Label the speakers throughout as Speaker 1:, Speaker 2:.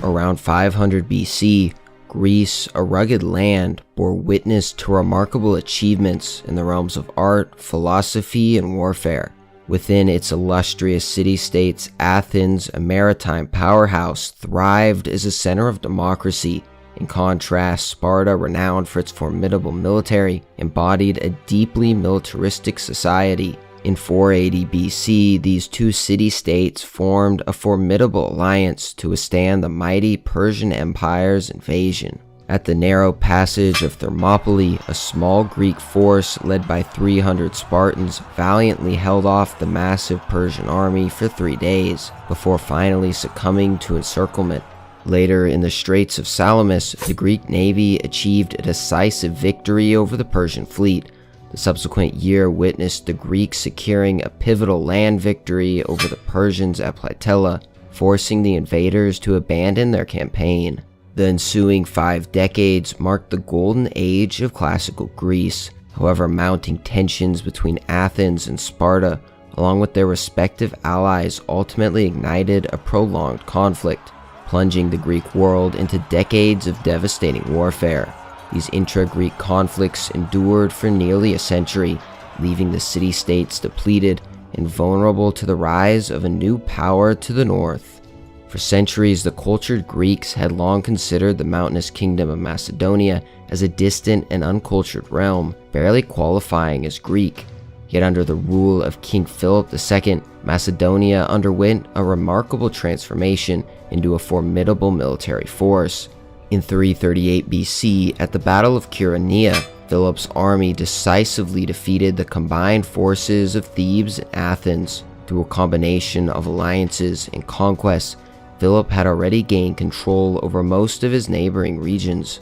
Speaker 1: Around 500 BC, Greece, a rugged land, bore witness to remarkable achievements in the realms of art, philosophy, and warfare. Within its illustrious city-states, Athens, a maritime powerhouse, thrived as a center of democracy. In contrast, Sparta, renowned for its formidable military, embodied a deeply militaristic society. In 480 BC, these two city-states formed a formidable alliance to withstand the mighty Persian Empire's invasion. At the narrow passage of Thermopylae, a small Greek force led by 300 Spartans valiantly held off the massive Persian army for 3 days, before finally succumbing to encirclement. Later, in the Straits of Salamis, the Greek navy achieved a decisive victory over the Persian fleet. The subsequent year witnessed the Greeks securing a pivotal land victory over the Persians at Plytella, forcing the invaders to abandon their campaign. The ensuing 5 decades marked the golden age of classical Greece. However, mounting tensions between Athens and Sparta, along with their respective allies, ultimately ignited a prolonged conflict, plunging the Greek world into decades of devastating warfare. These intra-Greek conflicts endured for nearly a century, leaving the city-states depleted and vulnerable to the rise of a new power to the north. For centuries, the cultured Greeks had long considered the mountainous kingdom of Macedonia as a distant and uncultured realm, barely qualifying as Greek. Yet under the rule of King Philip II, Macedonia underwent a remarkable transformation into a formidable military force. In 338 BC, at the Battle of Chaeronea, Philip's army decisively defeated the combined forces of Thebes and Athens. Through a combination of alliances and conquests, Philip had already gained control over most of his neighboring regions.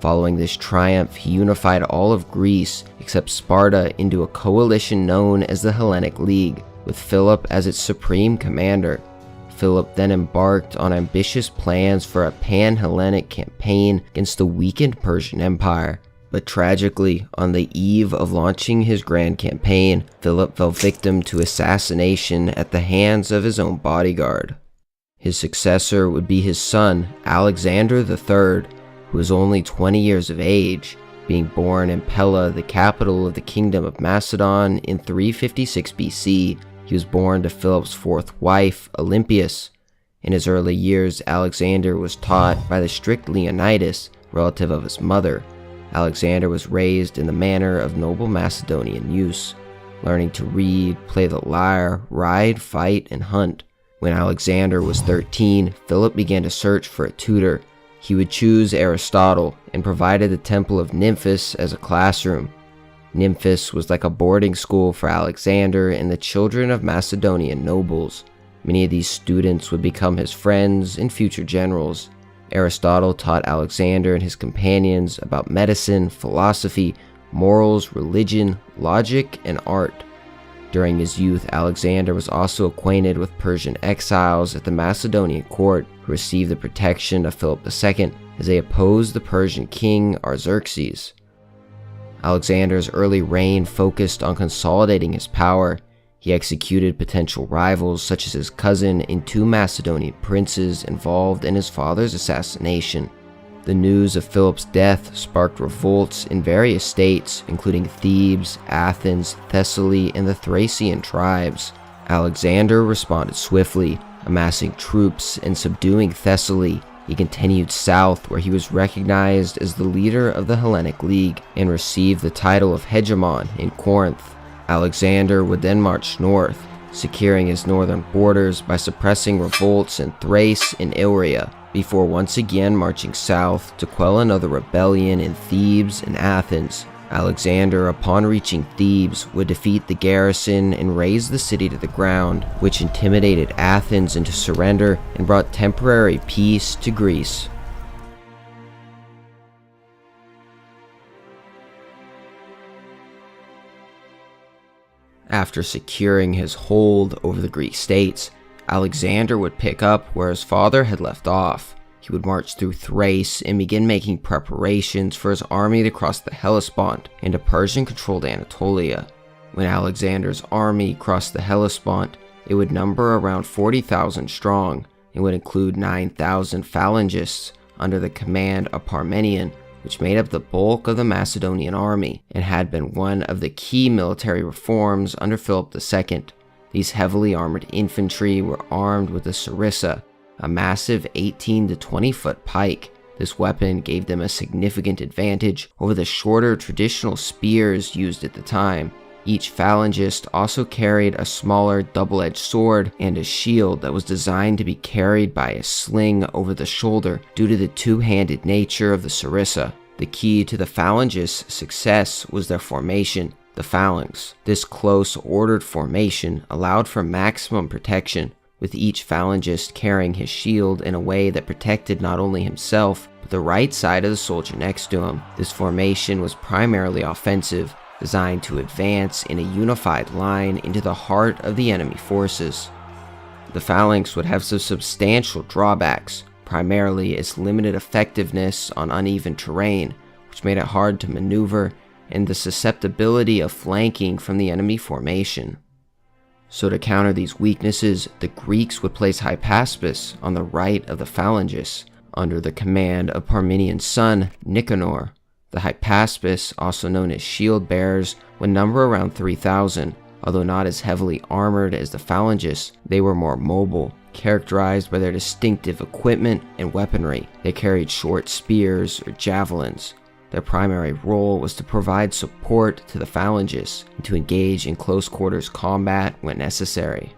Speaker 1: Following this triumph, he unified all of Greece except Sparta into a coalition known as the Hellenic League, with Philip as its supreme commander. Philip then embarked on ambitious plans for a pan-Hellenic campaign against the weakened Persian Empire. But tragically, on the eve of launching his grand campaign, Philip fell victim to assassination at the hands of his own bodyguard. His successor would be his son, Alexander III, who was only 20 years of age, being born in Pella, the capital of the Kingdom of Macedon, in 356 BC. He was born to Philip's fourth wife, Olympias. In his early years, Alexander was taught by the strict Leonidas, relative of his mother. Alexander was raised in the manner of noble Macedonian youths, learning to read, play the lyre, ride, fight, and hunt. When Alexander was 13, Philip began to search for a tutor. He would choose Aristotle and provided the Temple of Nymphis as a classroom. Nymphis was like a boarding school for Alexander and the children of Macedonian nobles. Many of these students would become his friends and future generals. Aristotle taught Alexander and his companions about medicine, philosophy, morals, religion, logic, and art. During his youth, Alexander was also acquainted with Persian exiles at the Macedonian court who received the protection of Philip II as they opposed the Persian king Artaxerxes. Alexander's early reign focused on consolidating his power. He executed potential rivals such as his cousin and 2 Macedonian princes involved in his father's assassination. The news of Philip's death sparked revolts in various states, including Thebes, Athens, Thessaly, and the Thracian tribes. Alexander responded swiftly, amassing troops and subduing Thessaly. He continued south, where he was recognized as the leader of the Hellenic League and received the title of hegemon in Corinth. Alexander would then march north, securing his northern borders by suppressing revolts in Thrace and Illyria, before once again marching south to quell another rebellion in Thebes and Athens. Alexander, upon reaching Thebes, would defeat the garrison and raze the city to the ground, which intimidated Athens into surrender and brought temporary peace to Greece. After securing his hold over the Greek states, Alexander would pick up where his father had left off. He would march through Thrace and begin making preparations for his army to cross the Hellespont into Persian-controlled Anatolia. When Alexander's army crossed the Hellespont, it would number around 40,000 strong, and would include 9,000 phalangists under the command of Parmenion, which made up the bulk of the Macedonian army and had been one of the key military reforms under Philip II. These heavily armored infantry were armed with the sarissa, a massive 18 to 20 foot pike. This weapon gave them a significant advantage over the shorter traditional spears used at the time. Each phalangist also carried a smaller double-edged sword and a shield that was designed to be carried by a sling over the shoulder due to the two-handed nature of the sarissa. The key to the phalangists' success was their formation, the phalanx. This close, ordered formation allowed for maximum protection, with each phalangist carrying his shield in a way that protected not only himself, but the right side of the soldier next to him. This formation was primarily offensive, designed to advance in a unified line into the heart of the enemy forces. The phalanx would have some substantial drawbacks, primarily its limited effectiveness on uneven terrain, which made it hard to maneuver, and the susceptibility of flanking from the enemy formation. So to counter these weaknesses, the Greeks would place Hypaspis on the right of the phalangists, under the command of Parmenion's son, Nicanor. The Hypaspis, also known as shield bearers, would number around 3,000. Although not as heavily armored as the phalangists, they were more mobile, characterized by their distinctive equipment and weaponry. They carried short spears or javelins. Their primary role was to provide support to the phalangists and to engage in close quarters combat when necessary.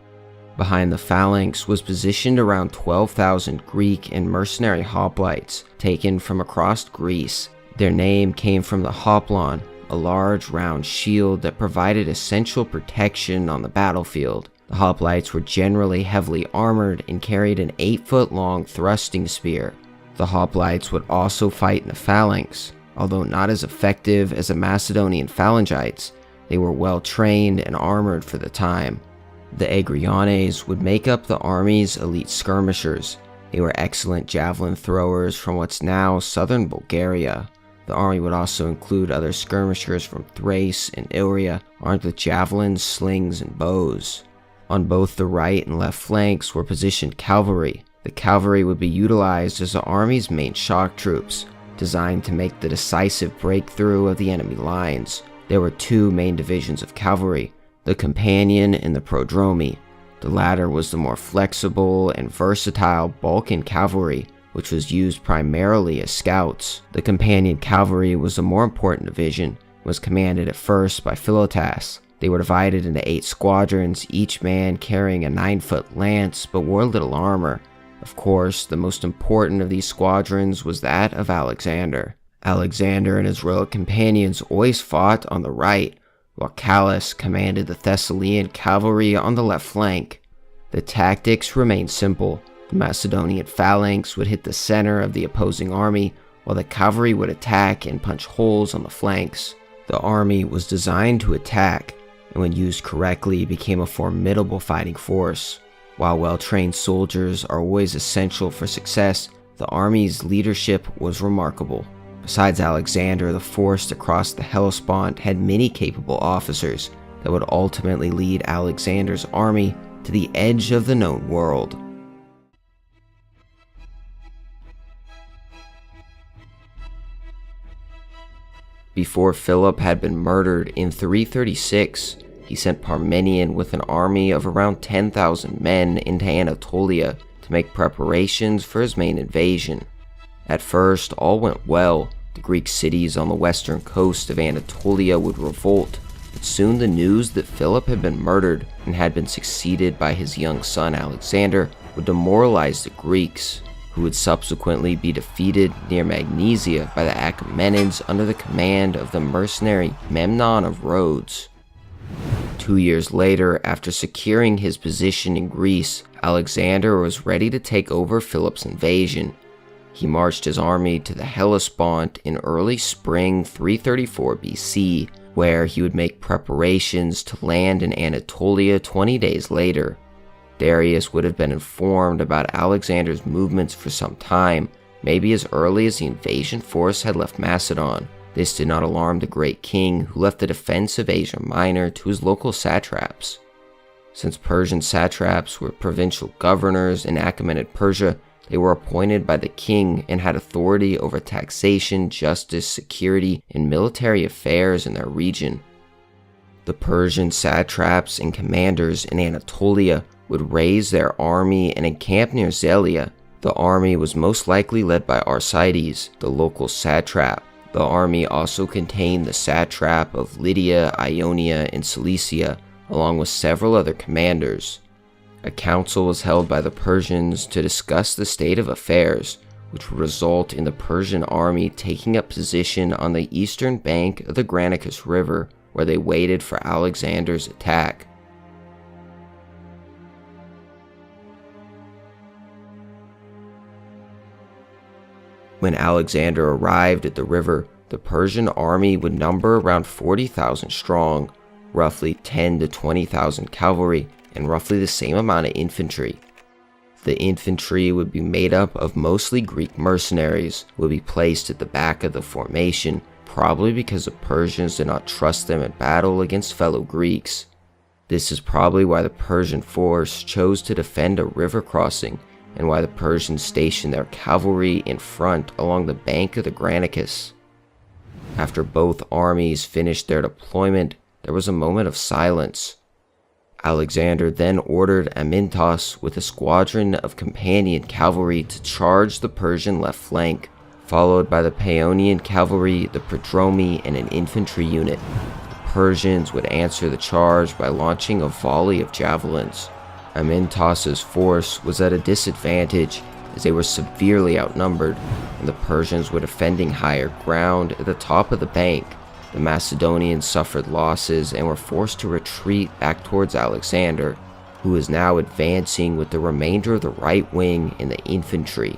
Speaker 1: Behind the phalanx was positioned around 12,000 Greek and mercenary hoplites taken from across Greece. Their name came from the hoplon, a large round shield that provided essential protection on the battlefield. The hoplites were generally heavily armored and carried an 8-foot-long thrusting spear. The hoplites would also fight in the phalanx. Although not as effective as the Macedonian phalangites, they were well trained and armored for the time. The Agriones would make up the army's elite skirmishers. They were excellent javelin throwers from what's now southern Bulgaria. The army would also include other skirmishers from Thrace and Illyria, armed with javelins, slings, and bows. On both the right and left flanks were positioned cavalry. The cavalry would be utilized as the army's main shock troops, designed to make the decisive breakthrough of the enemy lines. There were two main divisions of cavalry, the companion and the prodromi. The latter was the more flexible and versatile Balkan cavalry, which was used primarily as scouts. The companion cavalry was the more important division, and was commanded at first by Philotas. They were divided into 8 squadrons, each man carrying a 9-foot lance but wore little armor. Of course, the most important of these squadrons was that of Alexander. Alexander and his royal companions always fought on the right, while Callas commanded the Thessalian cavalry on the left flank. The tactics remained simple. The Macedonian phalanx would hit the center of the opposing army, while the cavalry would attack and punch holes on the flanks. The army was designed to attack, and when used correctly became a formidable fighting force. While well-trained soldiers are always essential for success, the army's leadership was remarkable. Besides Alexander, the force across the Hellespont had many capable officers that would ultimately lead Alexander's army to the edge of the known world. Before Philip had been murdered in 336, he sent Parmenion with an army of around 10,000 men into Anatolia to make preparations for his main invasion. At first, all went well. The Greek cities on the western coast of Anatolia would revolt, but soon the news that Philip had been murdered and had been succeeded by his young son Alexander would demoralize the Greeks, who would subsequently be defeated near Magnesia by the Achaemenids under the command of the mercenary Memnon of Rhodes. 2 years later, after securing his position in Greece, Alexander was ready to take over Philip's invasion. He marched his army to the Hellespont in early spring 334 BC, where he would make preparations to land in Anatolia 20 days later. Darius would have been informed about Alexander's movements for some time, maybe as early as the invasion force had left Macedon. This did not alarm the great king, who left the defense of Asia Minor to his local satraps. Since Persian satraps were provincial governors in Achaemenid Persia, they were appointed by the king and had authority over taxation, justice, security, and military affairs in their region. The Persian satraps and commanders in Anatolia would raise their army and encamp near Zelia. The army was most likely led by Arcides, the local satrap. The army also contained the satrap of Lydia, Ionia, and Cilicia, along with several other commanders. A council was held by the Persians to discuss the state of affairs, which would result in the Persian army taking up position on the eastern bank of the Granicus River, where they waited for Alexander's attack. When Alexander arrived at the river, the Persian army would number around 40,000 strong, roughly 10 to 20,000 cavalry, and roughly the same amount of infantry. The infantry would be made up of mostly Greek mercenaries, who would be placed at the back of the formation, probably because the Persians did not trust them in battle against fellow Greeks. This is probably why the Persian force chose to defend a river crossing, and why the Persians stationed their cavalry in front along the bank of the Granicus. After both armies finished their deployment, there was a moment of silence. Alexander then ordered Amyntas with a squadron of companion cavalry to charge the Persian left flank, followed by the Paeonian cavalry, the prodromi, and an infantry unit. The Persians would answer the charge by launching a volley of javelins. Amyntas's force was at a disadvantage as they were severely outnumbered, and the Persians were defending higher ground at the top of the bank. The Macedonians suffered losses and were forced to retreat back towards Alexander, who was now advancing with the remainder of the right wing and the infantry.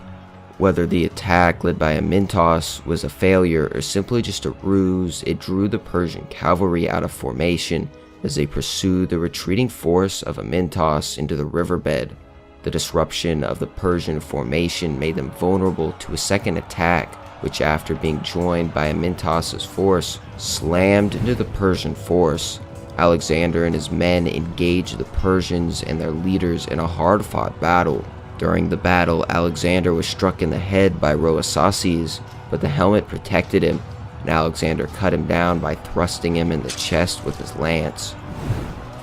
Speaker 1: Whether the attack led by Amyntas was a failure or simply just a ruse, it drew the Persian cavalry out of formation as they pursued the retreating force of Amyntas into the riverbed. The disruption of the Persian formation made them vulnerable to a second attack, which, after being joined by Amyntas's force, slammed into the Persian force. Alexander and his men engaged the Persians and their leaders in a hard-fought battle. During the battle, Alexander was struck in the head by Rhoesaces, but the helmet protected him, and Alexander cut him down by thrusting him in the chest with his lance.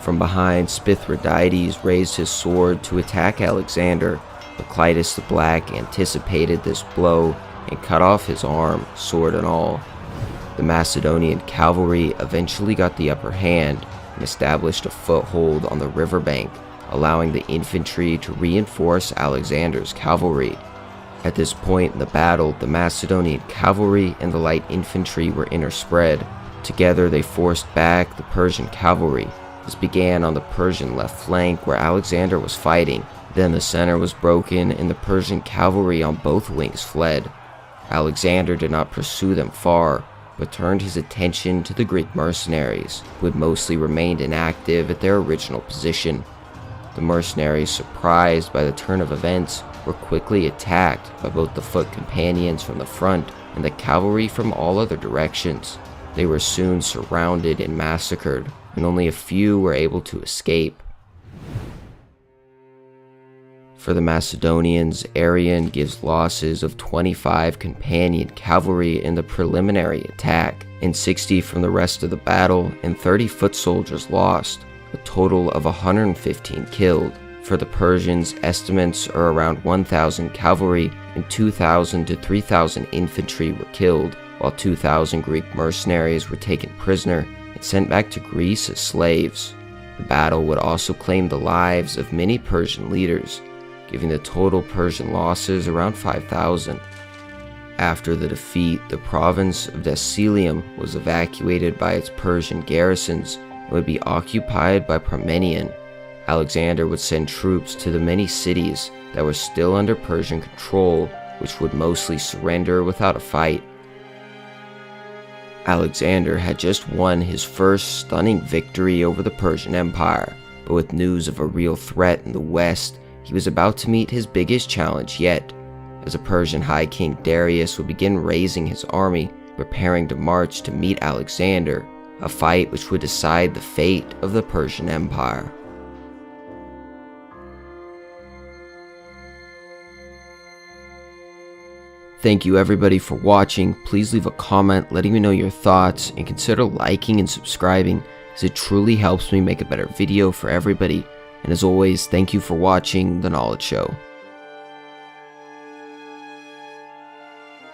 Speaker 1: From behind, Spithridites raised his sword to attack Alexander, but Clitus the Black anticipated this blow and cut off his arm, sword and all. The Macedonian cavalry eventually got the upper hand and established a foothold on the riverbank, allowing the infantry to reinforce Alexander's cavalry. At this point in the battle, the Macedonian cavalry and the light infantry were interspread. Together they forced back the Persian cavalry. This began on the Persian left flank where Alexander was fighting. Then the center was broken and the Persian cavalry on both wings fled. Alexander did not pursue them far, but turned his attention to the Greek mercenaries, who had mostly remained inactive at their original position. The mercenaries, surprised by the turn of events, were quickly attacked by both the foot companions from the front and the cavalry from all other directions. They were soon surrounded and massacred, and only a few were able to escape. For the Macedonians, Arrian gives losses of 25 companion cavalry in the preliminary attack, and 60 from the rest of the battle, and 30 foot soldiers lost, a total of 115 killed. For the Persians, estimates are around 1,000 cavalry and 2,000 to 3,000 infantry were killed, while 2,000 Greek mercenaries were taken prisoner and sent back to Greece as slaves. The battle would also claim the lives of many Persian leaders, giving the total Persian losses around 5,000. After the defeat, the province of Dascilium was evacuated by its Persian garrisons and would be occupied by Parmenion. Alexander would send troops to the many cities that were still under Persian control, which would mostly surrender without a fight. Alexander had just won his first stunning victory over the Persian Empire, but with news of a real threat in the west, he was about to meet his biggest challenge yet, as the Persian High King Darius would begin raising his army, preparing to march to meet Alexander, a fight which would decide the fate of the Persian Empire. Thank you everybody for watching. Please leave a comment letting me know your thoughts, and consider liking and subscribing, as it truly helps me make a better video for everybody. And as always, thank you for watching The Knowledge Show.